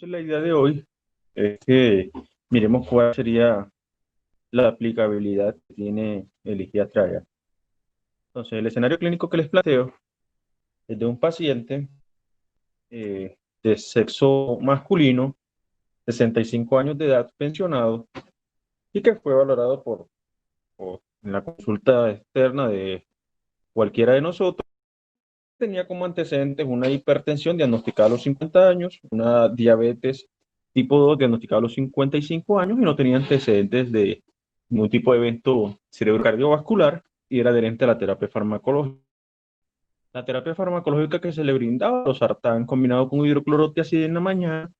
Entonces la idea de hoy es que miremos cuál sería la aplicabilidad que tiene el IGIA-TRIAD. Entonces el escenario clínico que les planteo es de un paciente de sexo masculino, 65 años de edad, pensionado, y que fue valorado en la consulta externa de cualquiera de nosotros. Tenía como antecedentes una hipertensión diagnosticada a los 50 años, una diabetes tipo 2 diagnosticada a los 55 años y no tenía antecedentes de ningún tipo de evento cerebrocardiovascular y era adherente a la terapia farmacológica. La terapia farmacológica que se le brindaba, losartán combinado con hidroclorotiazida en la mañana,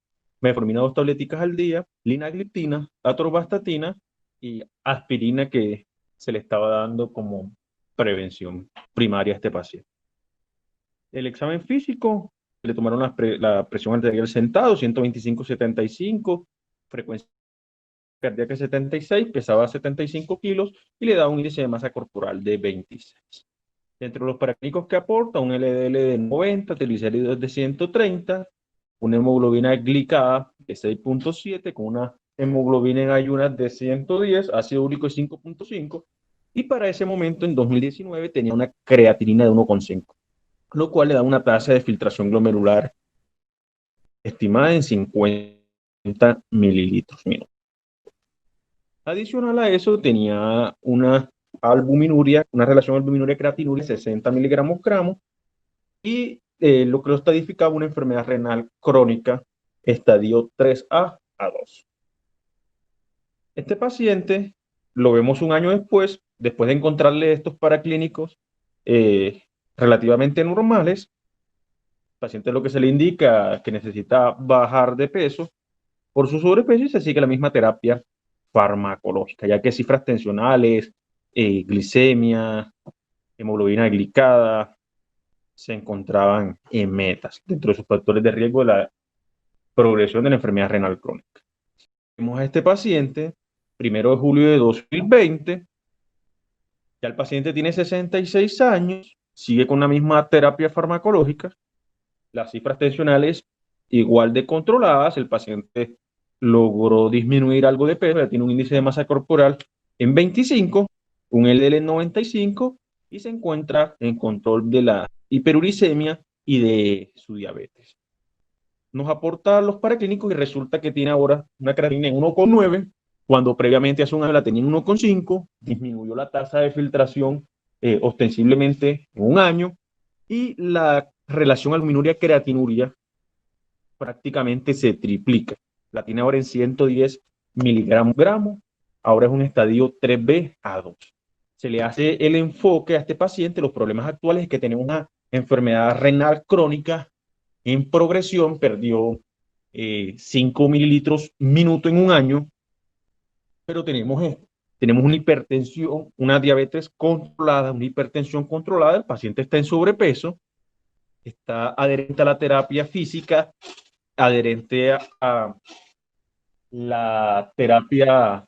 metformina 2 tableticas al día, linagliptina, atorvastatina y aspirina que se le estaba dando como prevención primaria a este paciente. El examen físico, le tomaron la presión arterial sentado, 125/75, frecuencia cardíaca 76, pesaba 75 kilos y le da un índice de masa corporal de 26. Dentro de los paraclínicos que aporta, un LDL de 90, triglicéridos de 130, una hemoglobina glicada de 6.7 con una hemoglobina en ayunas de 110, ácido úrico de 5.5 y para ese momento, en 2019, tenía una creatinina de 1.5, lo cual le da una tasa de filtración glomerular estimada en 50 mililitros minuto. Adicional a eso, tenía una albuminuria, una relación albuminuria-creatinuria, 60 miligramos gramos, y lo que lo estadificaba una enfermedad renal crónica, estadio 3A a 2. Este paciente lo vemos un año después de encontrarle estos paraclínicos relativamente normales. El paciente lo que se le indica que necesita bajar de peso por su sobrepeso y se sigue la misma terapia farmacológica, ya que cifras tensionales, glicemia, hemoglobina glicada se encontraban en metas dentro de sus factores de riesgo de la progresión de la enfermedad renal crónica. Vemos a este paciente, 1 de julio de 2020, ya el paciente tiene 66 años, sigue con la misma terapia farmacológica, las cifras tensionales igual de controladas, el paciente logró disminuir algo de peso, ya tiene un índice de masa corporal en 25, un LDL en 95 y se encuentra en control de la hiperuricemia y de su diabetes. Nos aporta los paraclínicos y resulta que tiene ahora una creatinina en 1.9, cuando previamente hace un año la tenía en 1.5, disminuyó la tasa de filtración ostensiblemente en un año y la relación albuminuria-creatinuria prácticamente se triplica. La tiene ahora en 110 miligramos gramos, ahora es un estadio 3B a 2. Se le hace el enfoque a este paciente, los problemas actuales es que tenemos una enfermedad renal crónica en progresión, perdió 5 mililitros minuto en un año, pero tenemos una hipertensión, una diabetes controlada, una hipertensión controlada, el paciente está en sobrepeso, está adherente a la terapia física, adherente a la terapia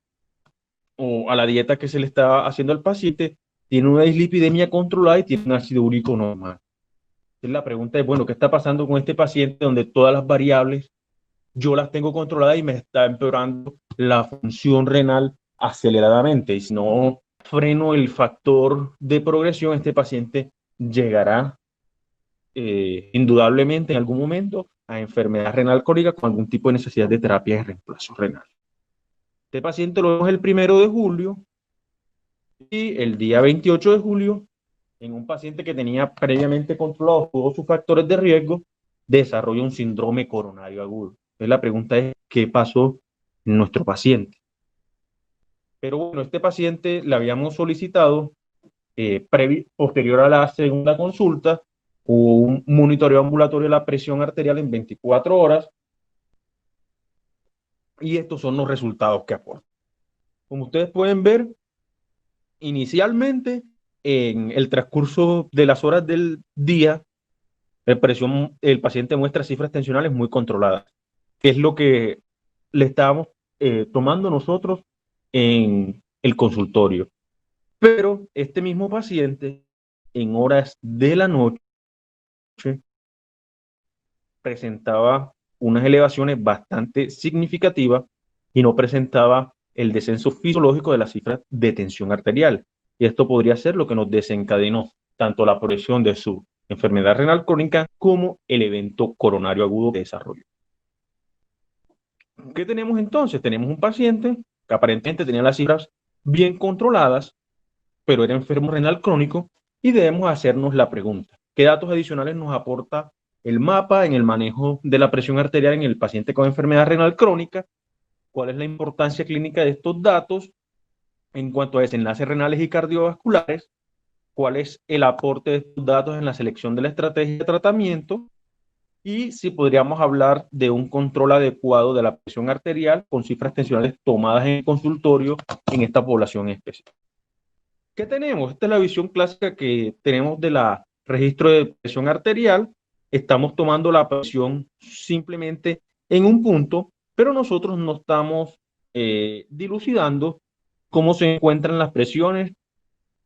o a la dieta que se le está haciendo al paciente, tiene una dislipidemia controlada y tiene un ácido úrico normal. Entonces la pregunta es, bueno, ¿qué está pasando con este paciente donde todas las variables yo las tengo controladas y me está empeorando la función renal aceleradamente? Y si no freno el factor de progresión, este paciente llegará indudablemente en algún momento a enfermedad renal crónica con algún tipo de necesidad de terapia de reemplazo renal. Este paciente lo vemos el 1 de julio y el día 28 de julio, en un paciente que tenía previamente controlados todos sus factores de riesgo, desarrolla un síndrome coronario agudo. Entonces la pregunta es, ¿qué pasó en nuestro paciente? Pero bueno, este paciente le habíamos solicitado, posterior a la segunda consulta, un monitoreo ambulatorio de la presión arterial en 24 horas y estos son los resultados que aporta. Como ustedes pueden ver, inicialmente en el transcurso de las horas del día, el paciente muestra cifras tensionales muy controladas, que es lo que le estábamos tomando nosotros en el consultorio. Pero este mismo paciente, en horas de la noche, presentaba unas elevaciones bastante significativas y no presentaba el descenso fisiológico de las cifras de tensión arterial. Y esto podría ser lo que nos desencadenó tanto la progresión de su enfermedad renal crónica como el evento coronario agudo de desarrollo. ¿Qué tenemos entonces? Tenemos un paciente que aparentemente tenía las cifras bien controladas, pero era enfermo renal crónico y debemos hacernos la pregunta, ¿qué datos adicionales nos aporta el mapa en el manejo de la presión arterial en el paciente con enfermedad renal crónica? ¿Cuál es la importancia clínica de estos datos en cuanto a desenlaces renales y cardiovasculares? ¿Cuál es el aporte de estos datos en la selección de la estrategia de tratamiento? Y si podríamos hablar de un control adecuado de la presión arterial con cifras tensionales tomadas en el consultorio en esta población específica. ¿Qué tenemos? Esta es la visión clásica que tenemos de la registro de presión arterial. Estamos tomando la presión simplemente en un punto, pero nosotros no estamos dilucidando cómo se encuentran las presiones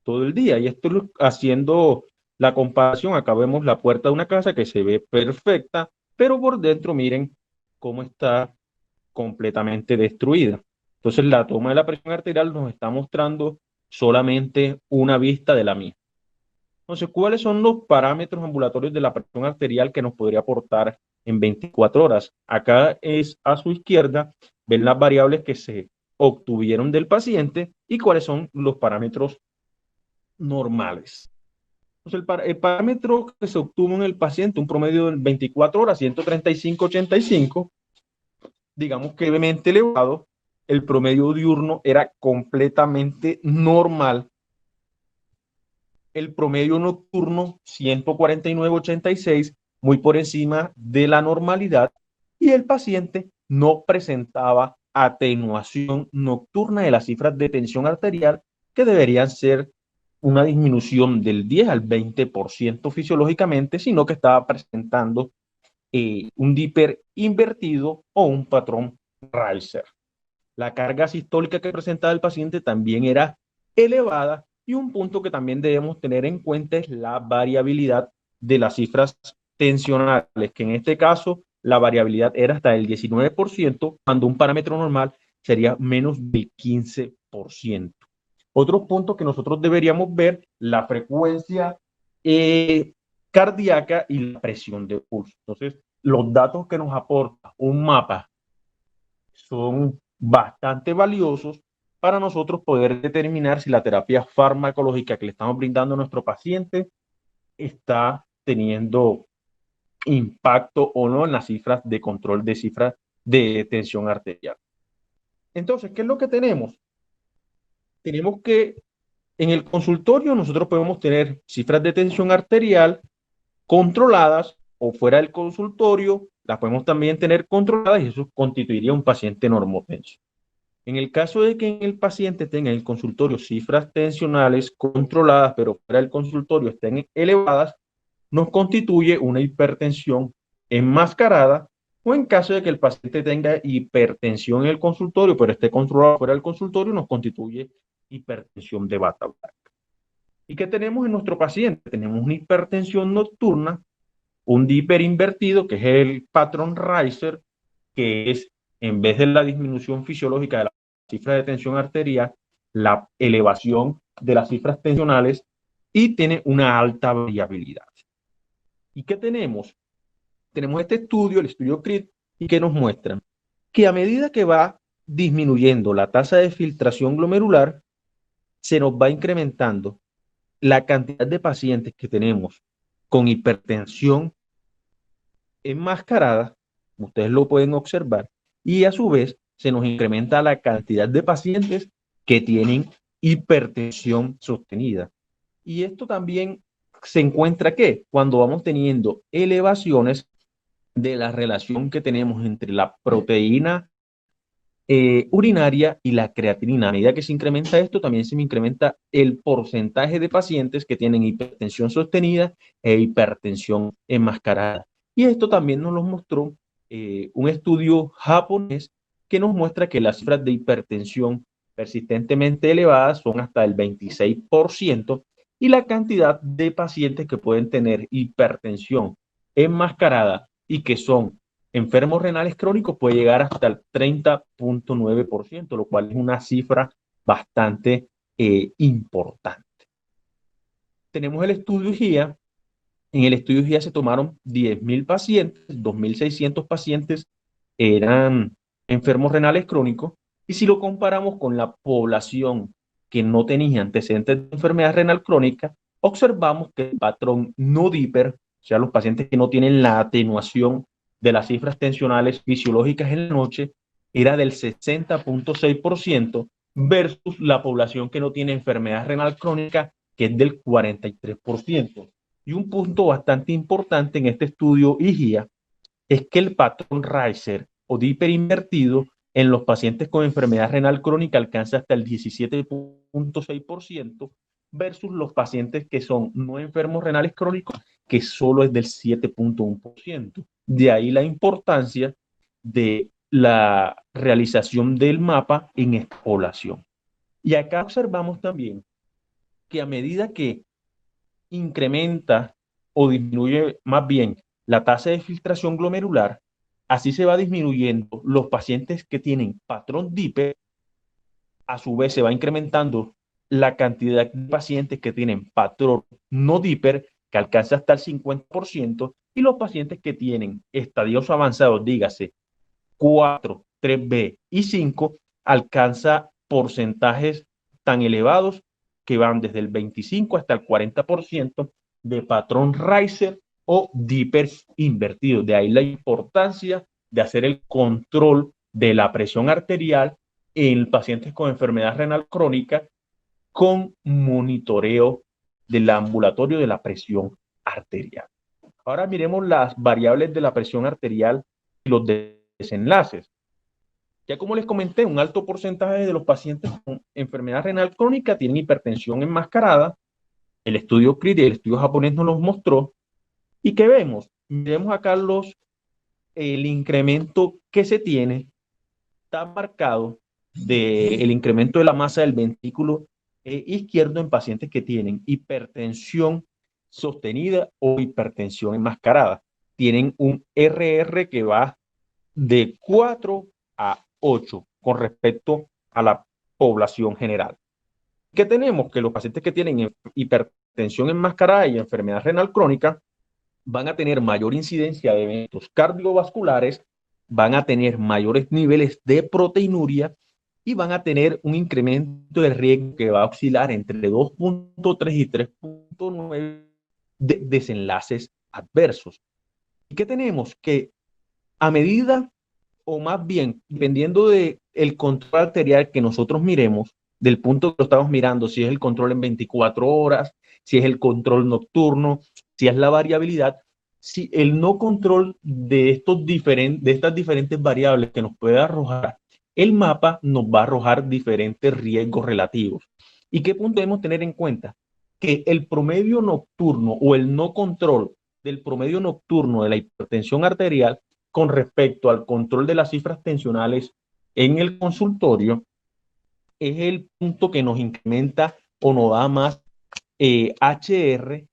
todo el día. Y esto haciendo la comparación, acá vemos la puerta de una casa que se ve perfecta, pero por dentro miren cómo está completamente destruida. Entonces la toma de la presión arterial nos está mostrando solamente una vista de la misma. Entonces, ¿cuáles son los parámetros ambulatorios de la presión arterial que nos podría aportar en 24 horas? Acá es a su izquierda, ven las variables que se obtuvieron del paciente y cuáles son los parámetros normales. Entonces, el parámetro que se obtuvo en el paciente, un promedio de 24 horas, 135,85, digamos que levemente elevado, el promedio diurno era completamente normal, el promedio nocturno 149,86, muy por encima de la normalidad, y el paciente no presentaba atenuación nocturna de las cifras de tensión arterial, que deberían ser una disminución del 10 al 20% fisiológicamente, sino que estaba presentando un Dipper invertido o un patrón Reiser. La carga sistólica que presentaba el paciente también era elevada, y un punto que también debemos tener en cuenta es la variabilidad de las cifras tensionales, que en este caso la variabilidad era hasta el 19%, cuando un parámetro normal sería menos del 15%. Otro punto que nosotros deberíamos ver, la frecuencia cardíaca y la presión de pulso. Entonces, los datos que nos aporta un mapa son bastante valiosos para nosotros poder determinar si la terapia farmacológica que le estamos brindando a nuestro paciente está teniendo impacto o no en las cifras de control de cifras de tensión arterial. Entonces, ¿qué es lo que tenemos? Tenemos que en el consultorio nosotros podemos tener cifras de tensión arterial controladas, o fuera del consultorio las podemos también tener controladas, y eso constituiría un paciente normotenso. En el caso de que en el paciente tenga en el consultorio cifras tensionales controladas, pero fuera del consultorio estén elevadas, nos constituye una hipertensión enmascarada, o en caso de que el paciente tenga hipertensión en el consultorio, pero esté controlado fuera del consultorio, nos constituye hipertensión de bata blanca. ¿Y qué tenemos en nuestro paciente? Tenemos una hipertensión nocturna, un Dipper invertido, que es el patrón Reiser, que es, en vez de la disminución fisiológica de la cifra de tensión arterial, la elevación de las cifras tensionales, y tiene una alta variabilidad. ¿Y qué tenemos? Tenemos este estudio, el estudio CRIT, y que nos muestran que a medida que va disminuyendo la tasa de filtración glomerular, se nos va incrementando la cantidad de pacientes que tenemos con hipertensión enmascarada, ustedes lo pueden observar, y a su vez se nos incrementa la cantidad de pacientes que tienen hipertensión sostenida. Y esto también se encuentra que cuando vamos teniendo elevaciones de la relación que tenemos entre la proteína urinaria y la creatinina. A medida que se incrementa esto, también se me incrementa el porcentaje de pacientes que tienen hipertensión sostenida e hipertensión enmascarada. Y esto también nos lo mostró un estudio japonés, que nos muestra que las cifras de hipertensión persistentemente elevadas son hasta el 26%, y la cantidad de pacientes que pueden tener hipertensión enmascarada y que son enfermos renales crónicos puede llegar hasta el 30.9%, lo cual es una cifra bastante importante. Tenemos el estudio GIA. En el estudio GIA se tomaron 10.000 pacientes, 2.600 pacientes eran enfermos renales crónicos, y si lo comparamos con la población que no tenía antecedentes de enfermedad renal crónica, observamos que el patrón no DIPER, o sea, los pacientes que no tienen la atenuación de las cifras tensionales fisiológicas en la noche, era del 60.6% versus la población que no tiene enfermedad renal crónica, que es del 43%. Y un punto bastante importante en este estudio IGIA es que el patrón Reiser o Dipper invertido en los pacientes con enfermedad renal crónica alcanza hasta el 17.6% versus los pacientes que son no enfermos renales crónicos, que solo es del 7.1%. De ahí la importancia de la realización del mapa en esta población. Y acá observamos también que a medida que incrementa o disminuye más bien la tasa de filtración glomerular, así se va disminuyendo los pacientes que tienen patrón DIPER, a su vez se va incrementando la cantidad de pacientes que tienen patrón no DIPER, que alcanza hasta el 50%, y los pacientes que tienen estadios avanzados, dígase 4, 3B y 5, alcanza porcentajes tan elevados que van desde el 25 hasta el 40% de patrón Reiser o Dipper invertido. De ahí la importancia de hacer el control de la presión arterial en pacientes con enfermedad renal crónica con monitoreo del ambulatorio de la presión arterial. Ahora miremos las variables de la presión arterial y los desenlaces. Ya como les comenté, un alto porcentaje de los pacientes con enfermedad renal crónica tienen hipertensión enmascarada. El estudio CRIT, el estudio japonés nos los mostró. ¿Y qué vemos? Vemos acá el incremento que se tiene, está marcado del incremento de la masa del ventrículo izquierdo en pacientes que tienen hipertensión sostenida o hipertensión enmascarada. Tienen un RR que va de 4 a 8 con respecto a la población general. ¿Qué tenemos? Que los pacientes que tienen hipertensión enmascarada y enfermedad renal crónica van a tener mayor incidencia de eventos cardiovasculares, van a tener mayores niveles de proteinuria y van a tener un incremento de riesgo que va a oscilar entre 2.3 y 3.9 de desenlaces adversos. ¿Y qué tenemos? Que a medida, o más bien, dependiendo del control arterial que nosotros miremos, del punto que lo estamos mirando, si es el control en 24 horas, si es el control nocturno, si es la variabilidad, si el no control de estas diferentes variables que nos puede arrojar el mapa, nos va a arrojar diferentes riesgos relativos. ¿Y qué punto debemos tener en cuenta? Que el promedio nocturno o el no control del promedio nocturno de la hipertensión arterial con respecto al control de las cifras tensionales en el consultorio es el punto que nos incrementa o nos da más HR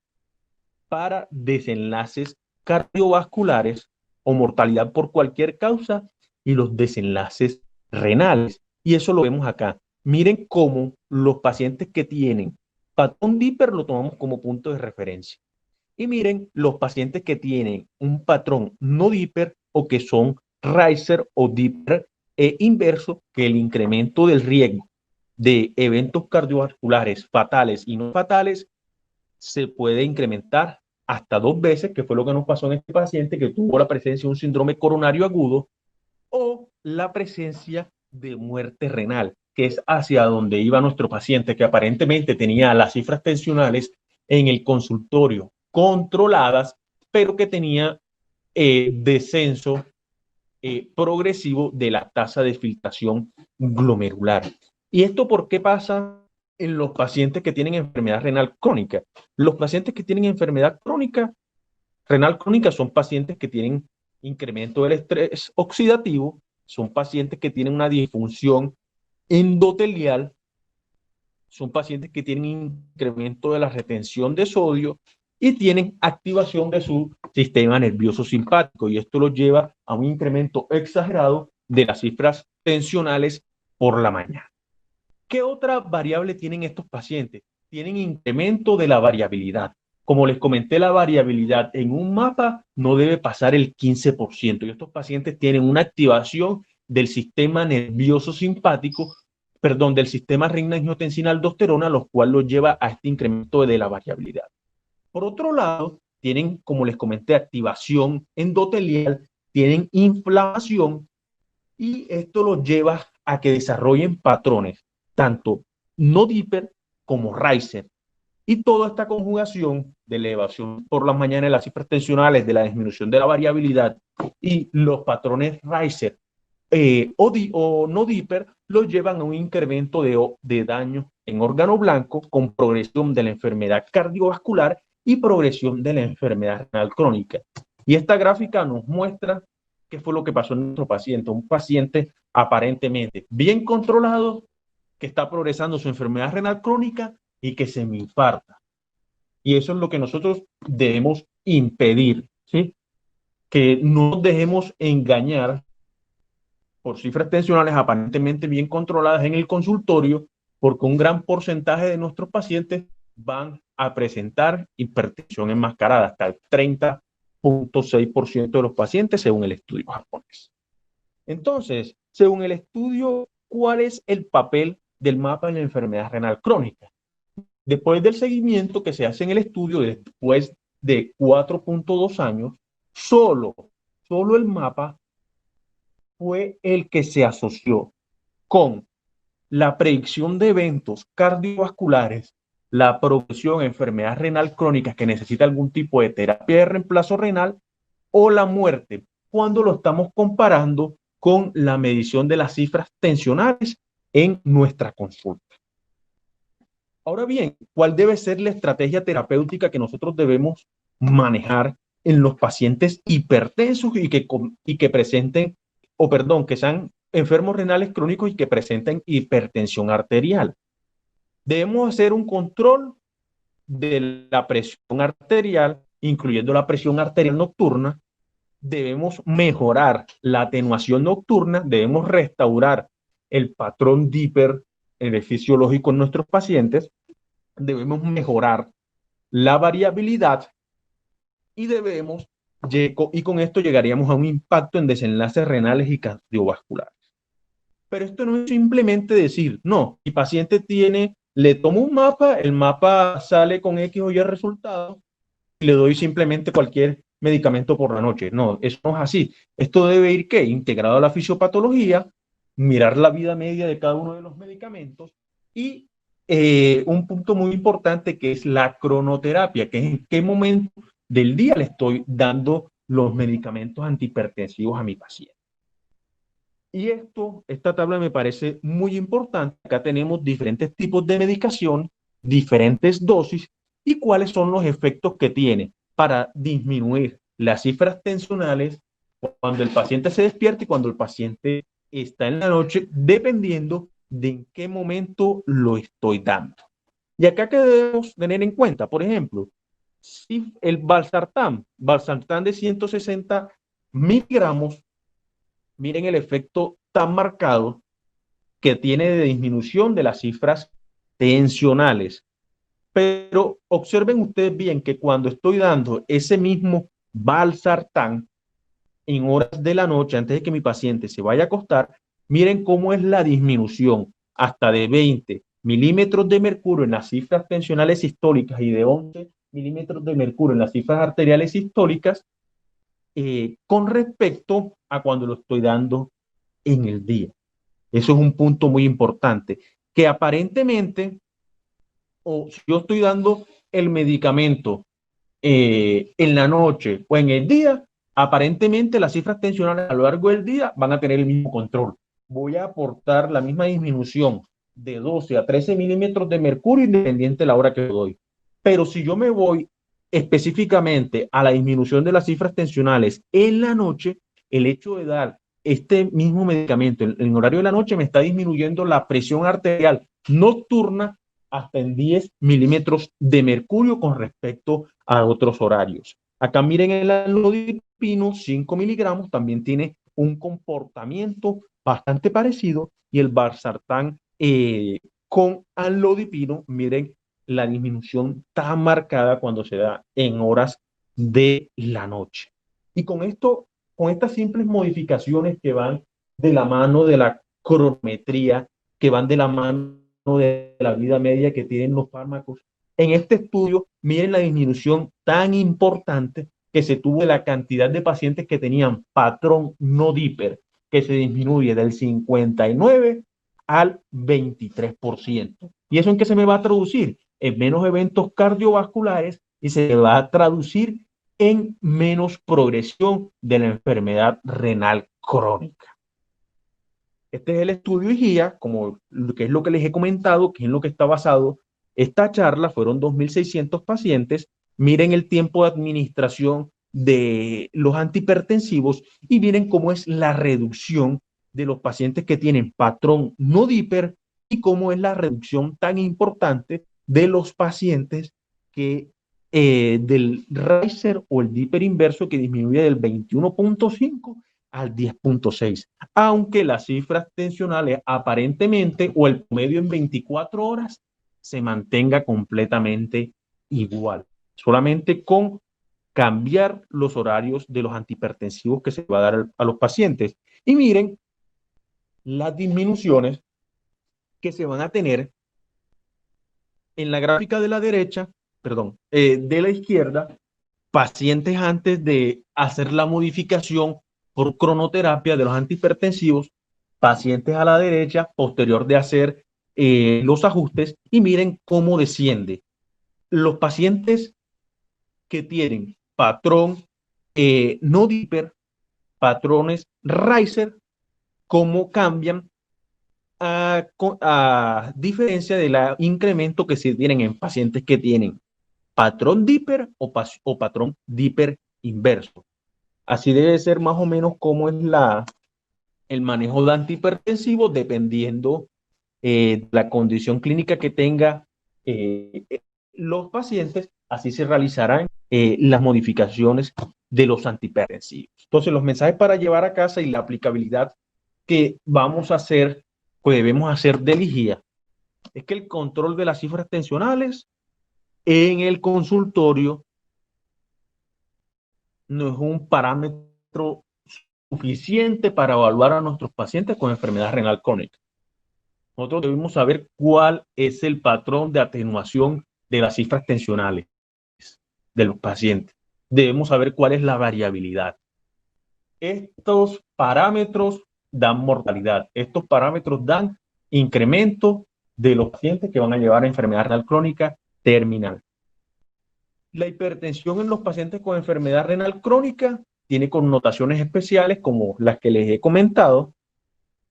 para desenlaces cardiovasculares o mortalidad por cualquier causa y los desenlaces renales. Y eso lo vemos acá. Miren cómo los pacientes que tienen patrón DIPER lo tomamos como punto de referencia. Y miren los pacientes que tienen un patrón no DIPER o que son Reiser o DIPER inverso, que el incremento del riesgo de eventos cardiovasculares fatales y no fatales se puede incrementar hasta 2 veces, que fue lo que nos pasó en este paciente que tuvo la presencia de un síndrome coronario agudo o la presencia de muerte renal, que es hacia donde iba nuestro paciente, que aparentemente tenía las cifras tensionales en el consultorio controladas, pero que tenía descenso progresivo de la tasa de filtración glomerular. ¿Y esto por qué pasa en los pacientes que tienen enfermedad renal crónica? Los pacientes que tienen enfermedad crónica, renal crónica, son pacientes que tienen incremento del estrés oxidativo, son pacientes que tienen una disfunción endotelial, son pacientes que tienen incremento de la retención de sodio y tienen activación de su sistema nervioso simpático y esto lo lleva a un incremento exagerado de las cifras tensionales por la mañana. ¿Qué otra variable tienen estos pacientes? Tienen incremento de la variabilidad. Como les comenté, la variabilidad en un mapa no debe pasar el 15%. Y estos pacientes tienen una activación del sistema nervioso simpático, perdón, del sistema renin-angiotensina-aldosterona, lo cual los lleva a este incremento de la variabilidad. Por otro lado, tienen, como les comenté, activación endotelial, tienen inflamación y esto los lleva a que desarrollen patrones, tanto no Dipper como Reiser. Y toda esta conjugación de elevación por las mañanas de las cifras tensionales, de la disminución de la variabilidad y los patrones Reiser o no Dipper los llevan a un incremento de daño en órgano blanco con progresión de la enfermedad cardiovascular y progresión de la enfermedad renal crónica. Y esta gráfica nos muestra qué fue lo que pasó en nuestro paciente. Un paciente aparentemente bien controlado, que está progresando su enfermedad renal crónica y que se me infarta. Y eso es lo que nosotros debemos impedir, ¿sí? Que no nos dejemos engañar por cifras tensionales aparentemente bien controladas en el consultorio, porque un gran porcentaje de nuestros pacientes van a presentar hipertensión enmascarada, hasta el 30.6% de los pacientes según el estudio japonés. Entonces, según el estudio, ¿cuál es el papel del mapa en la enfermedad renal crónica? Después del seguimiento que se hace en el estudio, después de 4.2 años, solo el mapa fue el que se asoció con la predicción de eventos cardiovasculares, la progresión de enfermedad renal crónica que necesita algún tipo de terapia de reemplazo renal o la muerte, cuando lo estamos comparando con la medición de las cifras tensionales en nuestra consulta. Ahora bien, ¿cuál debe ser la estrategia terapéutica que nosotros debemos manejar en los pacientes hipertensos y que presenten, o perdón, que sean enfermos renales crónicos y que presenten hipertensión arterial? Debemos hacer un control de la presión arterial, incluyendo la presión arterial nocturna. Debemos mejorar la atenuación nocturna, debemos restaurar el patrón Dipper fisiológico en nuestros pacientes, debemos mejorar la variabilidad y y con esto llegaríamos a un impacto en desenlaces renales y cardiovasculares. Pero esto no es simplemente decir, no, mi paciente le tomo un mapa, el mapa sale con X o Y resultado y le doy simplemente cualquier medicamento por la noche. No, eso no es así. Esto debe ir, ¿qué? Integrado a la fisiopatología, mirar la vida media de cada uno de los medicamentos y un punto muy importante que es la cronoterapia, que es en qué momento del día le estoy dando los medicamentos antihipertensivos a mi paciente. Y esta tabla me parece muy importante. Acá tenemos diferentes tipos de medicación, diferentes dosis y cuáles son los efectos que tiene para disminuir las cifras tensionales cuando el paciente se despierta y cuando el paciente está en la noche, dependiendo de en qué momento lo estoy dando. Y acá que debemos tener en cuenta, por ejemplo, si el valsartán de 160 miligramos, miren el efecto tan marcado que tiene de disminución de las cifras tensionales. Pero observen ustedes bien que cuando estoy dando ese mismo valsartán en horas de la noche, antes de que mi paciente se vaya a acostar, miren cómo es la disminución hasta de 20 milímetros de mercurio en las cifras tensionales sistólicas y de 11 milímetros de mercurio en las cifras arteriales sistólicas con respecto a cuando lo estoy dando en el día. Eso es un punto muy importante, que aparentemente, o si yo estoy dando el medicamento en la noche o en el día, aparentemente las cifras tensionales a lo largo del día van a tener el mismo control. Voy a aportar la misma disminución de 12 a 13 milímetros de mercurio independiente de la hora que doy. Pero si yo me voy específicamente a la disminución de las cifras tensionales en la noche, el hecho de dar este mismo medicamento en horario de la noche me está disminuyendo la presión arterial nocturna hasta en 10 milímetros de mercurio con respecto a otros horarios. Acá miren el amlodipino, 5 miligramos, también tiene un comportamiento bastante parecido y el valsartán con amlodipino, miren la disminución tan marcada cuando se da en horas de la noche. Y con esto, con estas simples modificaciones que van de la mano de la cronometría, que van de la mano de la vida media que tienen los fármacos, en este estudio, miren la disminución tan importante que se tuvo de la cantidad de pacientes que tenían patrón no DIPER, que se disminuye del 59 al 23%. ¿Y eso en qué se me va a traducir? En menos eventos cardiovasculares y se va a traducir en menos progresión de la enfermedad renal crónica. Este es el estudio y guía, como que es lo que les he comentado, que es en lo que está basado esta charla. Fueron 2.600 pacientes. Miren el tiempo de administración de los antihipertensivos y miren cómo es la reducción de los pacientes que tienen patrón no DIPER y cómo es la reducción tan importante de los pacientes que del Riser o el DIPER inverso, que disminuye del 21.5 al 10.6, aunque las cifras tensionales aparentemente o el promedio en 24 horas se mantenga completamente igual, solamente con cambiar los horarios de los antihipertensivos que se va a dar a los pacientes. Y miren las disminuciones que se van a tener en la gráfica de la derecha, perdón, de la izquierda, pacientes antes de hacer la modificación por cronoterapia de los antihipertensivos, pacientes a la derecha, posterior de hacer los ajustes, y miren cómo desciende. Los pacientes que tienen patrón no DIPER, patrones Riser, cómo cambian a diferencia del incremento que se tienen en pacientes que tienen patrón DIPER o patrón DIPER inverso. Así debe ser más o menos como es el manejo de antihipertensivos, dependiendo la condición clínica que tenga los pacientes, así se realizarán las modificaciones de los antihipertensivos. Entonces, los mensajes para llevar a casa y la aplicabilidad que vamos a hacer, pues debemos hacer de vigía, es que el control de las cifras tensionales en el consultorio no es un parámetro suficiente para evaluar a nuestros pacientes con enfermedad renal crónica. Nosotros debemos saber cuál es el patrón de atenuación de las cifras tensionales de los pacientes. Debemos saber cuál es la variabilidad. Estos parámetros dan mortalidad. Estos parámetros dan incremento de los pacientes que van a llevar a enfermedad renal crónica terminal. La hipertensión en los pacientes con enfermedad renal crónica tiene connotaciones especiales como las que les he comentado.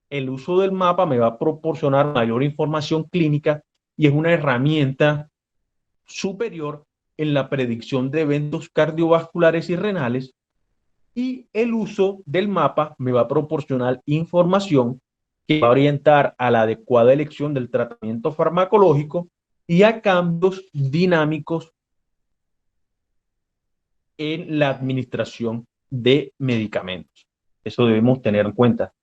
El uso del mapa me va a proporcionar mayor información clínica y es una herramienta superior en la predicción de eventos cardiovasculares y renales. Y el uso del mapa me va a proporcionar información que va a orientar a la adecuada elección del tratamiento farmacológico y a cambios dinámicos en la administración de medicamentos. Eso debemos tener en cuenta,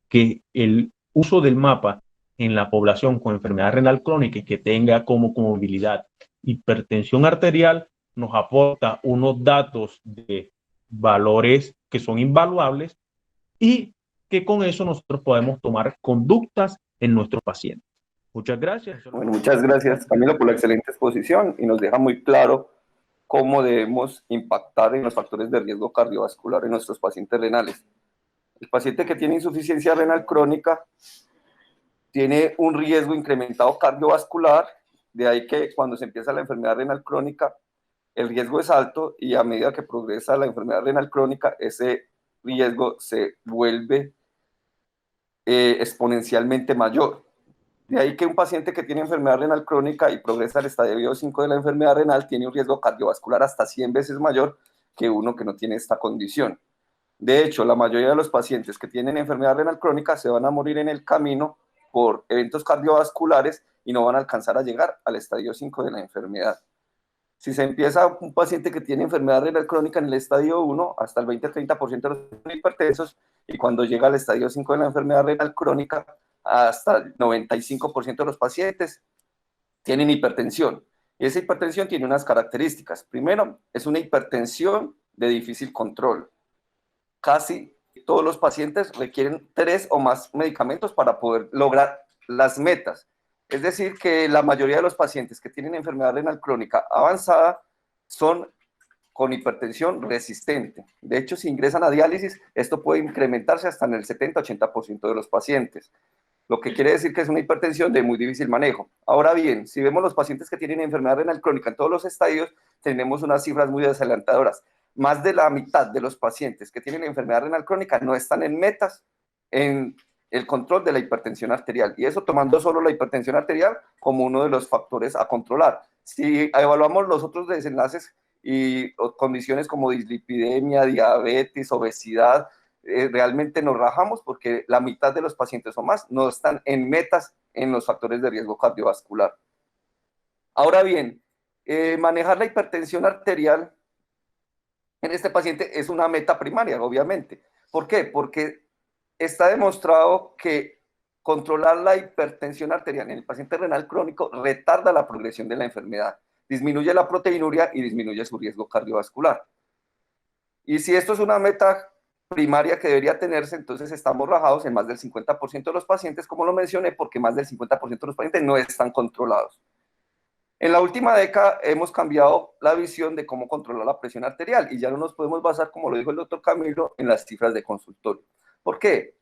que el uso del mapa en la población con enfermedad renal crónica y que tenga como comorbilidad hipertensión arterial nos aporta unos datos de valores que son invaluables y que con eso nosotros podemos tomar conductas en nuestros pacientes. Muchas gracias. Bueno, muchas gracias, Camilo, por la excelente exposición y nos deja muy claro cómo debemos impactar en los factores de riesgo cardiovascular en nuestros pacientes renales. El paciente que tiene insuficiencia renal crónica tiene un riesgo incrementado cardiovascular, de ahí que cuando se empieza la enfermedad renal crónica, el riesgo es alto y a medida que progresa la enfermedad renal crónica, ese riesgo se vuelve exponencialmente mayor. De ahí que un paciente que tiene enfermedad renal crónica y progresa al estadio 5 de la enfermedad renal tiene un riesgo cardiovascular hasta 100 veces mayor que uno que no tiene esta condición. De hecho, la mayoría de los pacientes que tienen enfermedad renal crónica se van a morir en el camino por eventos cardiovasculares y no van a alcanzar a llegar al estadio 5 de la enfermedad. Si se empieza un paciente que tiene enfermedad renal crónica en el estadio 1, hasta el 20-30% de los hipertensos, y cuando llega al estadio 5 de la enfermedad renal crónica, hasta el 95% de los pacientes tienen hipertensión. Y esa hipertensión tiene unas características. Primero, es una hipertensión de difícil control. Casi todos los pacientes requieren 3 o más medicamentos para poder lograr las metas. Es decir, que la mayoría de los pacientes que tienen enfermedad renal crónica avanzada son con hipertensión resistente. De hecho, si ingresan a diálisis, esto puede incrementarse hasta en el 70-80% de los pacientes, lo que quiere decir que es una hipertensión de muy difícil manejo. Ahora bien, si vemos los pacientes que tienen enfermedad renal crónica en todos los estadios, tenemos unas cifras muy desalentadoras. Más de la mitad de los pacientes que tienen enfermedad renal crónica no están en metas en el control de la hipertensión arterial, y eso tomando solo la hipertensión arterial como uno de los factores a controlar. Si evaluamos los otros desenlaces y condiciones como dislipidemia, diabetes, obesidad, realmente nos rajamos porque la mitad de los pacientes o más no están en metas en los factores de riesgo cardiovascular. Ahora bien, manejar la hipertensión arterial en este paciente es una meta primaria, obviamente. ¿Por qué? Porque está demostrado que controlar la hipertensión arterial en el paciente renal crónico retarda la progresión de la enfermedad, disminuye la proteinuria y disminuye su riesgo cardiovascular. Y si esto es una meta primaria que debería tenerse, entonces estamos rajados en más del 50% de los pacientes, como lo mencioné, porque más del 50% de los pacientes no están controlados. En la última década hemos cambiado la visión de cómo controlar la presión arterial y ya no nos podemos basar, como lo dijo el doctor Camilo, en las cifras de consultorio. ¿Por qué?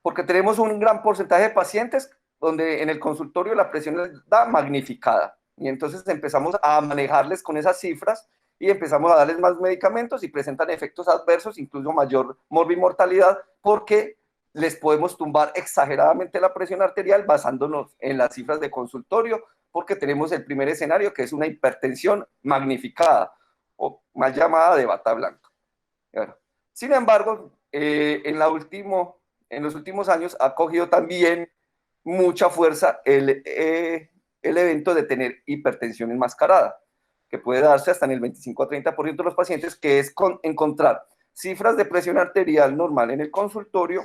Porque tenemos un gran porcentaje de pacientes donde en el consultorio la presión les da magnificada y entonces empezamos a manejarles con esas cifras y empezamos a darles más medicamentos y presentan efectos adversos, incluso mayor morbimortalidad, porque les podemos tumbar exageradamente la presión arterial basándonos en las cifras de consultorio, porque tenemos el primer escenario que es una hipertensión magnificada o mal llamada de bata blanca. Sin embargo, en los últimos años ha cogido también mucha fuerza el evento de tener hipertensión enmascarada, que puede darse hasta en el 25-30% de los pacientes, que es encontrar cifras de presión arterial normal en el consultorio,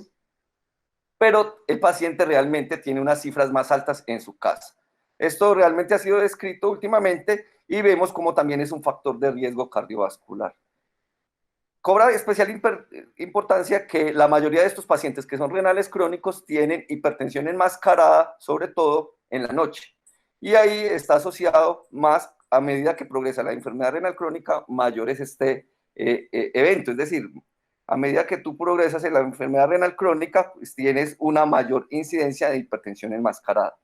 pero el paciente realmente tiene unas cifras más altas en su casa. Esto realmente ha sido descrito últimamente y vemos como también es un factor de riesgo cardiovascular. Cobra especial importancia que la mayoría de estos pacientes que son renales crónicos tienen hipertensión enmascarada, sobre todo en la noche. Y ahí está asociado más, a medida que progresa la enfermedad renal crónica, mayor es este evento. Es decir, a medida que tú progresas en la enfermedad renal crónica, pues tienes una mayor incidencia de hipertensión enmascarada.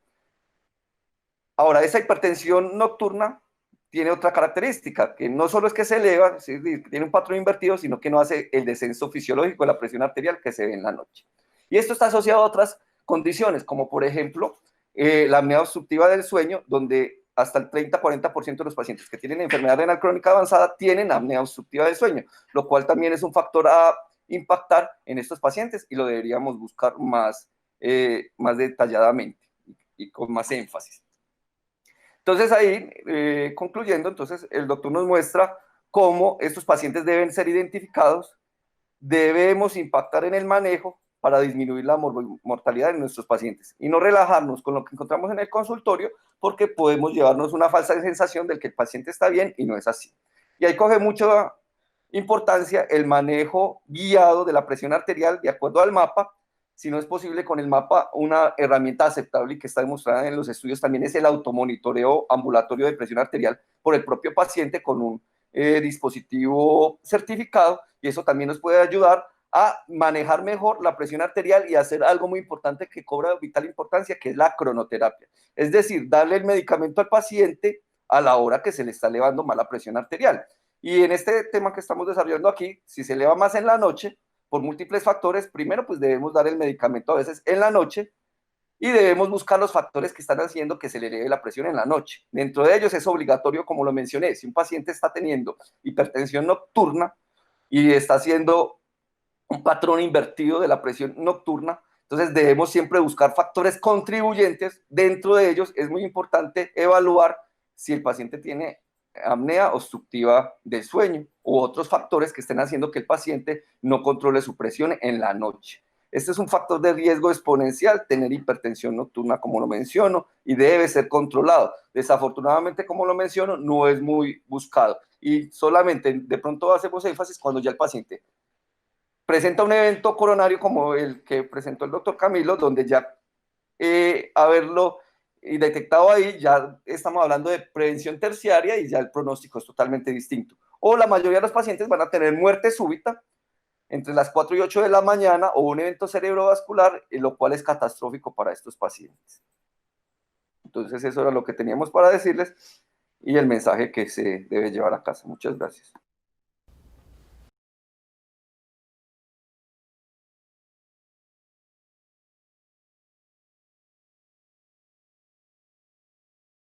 Ahora, esa hipertensión nocturna tiene otra característica, que no solo es que se eleva, tiene un patrón invertido, sino que no hace el descenso fisiológico de la presión arterial que se ve en la noche. Y esto está asociado a otras condiciones, como por ejemplo la apnea obstructiva del sueño, donde hasta el 30-40% de los pacientes que tienen enfermedad renal crónica avanzada tienen apnea obstructiva del sueño, lo cual también es un factor a impactar en estos pacientes y lo deberíamos buscar más detalladamente y con más énfasis. Entonces ahí, concluyendo, entonces el doctor nos muestra cómo estos pacientes deben ser identificados, debemos impactar en el manejo para disminuir la mortalidad de nuestros pacientes y no relajarnos con lo que encontramos en el consultorio, porque podemos llevarnos una falsa sensación de que el paciente está bien y no es así. Y ahí coge mucha importancia el manejo guiado de la presión arterial de acuerdo al mapa. Si no es posible con el mapa, una herramienta aceptable y que está demostrada en los estudios también es el automonitoreo ambulatorio de presión arterial por el propio paciente con un dispositivo certificado, y eso también nos puede ayudar a manejar mejor la presión arterial y hacer algo muy importante que cobra vital importancia, que es la cronoterapia. Es decir, darle el medicamento al paciente a la hora que se le está elevando más la presión arterial. Y en este tema que estamos desarrollando aquí, si se eleva más en la noche, por múltiples factores, primero pues debemos dar el medicamento a veces en la noche y debemos buscar los factores que están haciendo que se le eleve la presión en la noche. Dentro de ellos es obligatorio, como lo mencioné, si un paciente está teniendo hipertensión nocturna y está haciendo un patrón invertido de la presión nocturna, entonces debemos siempre buscar factores contribuyentes. Dentro de ellos es muy importante evaluar si el paciente tiene apnea obstructiva del sueño u otros factores que estén haciendo que el paciente no controle su presión en la noche. Este es un factor de riesgo exponencial, tener hipertensión nocturna, como lo menciono, y debe ser controlado. Desafortunadamente, como lo menciono, no es muy buscado. Y solamente de pronto hacemos énfasis cuando ya el paciente presenta un evento coronario como el que presentó el doctor Camilo, donde ya haberlo detectado ahí, ya estamos hablando de prevención terciaria y ya el pronóstico es totalmente distinto. O la mayoría de los pacientes van a tener muerte súbita entre las 4 y 8 de la mañana o un evento cerebrovascular, lo cual es catastrófico para estos pacientes. Entonces eso era lo que teníamos para decirles y el mensaje que se debe llevar a casa. Muchas gracias.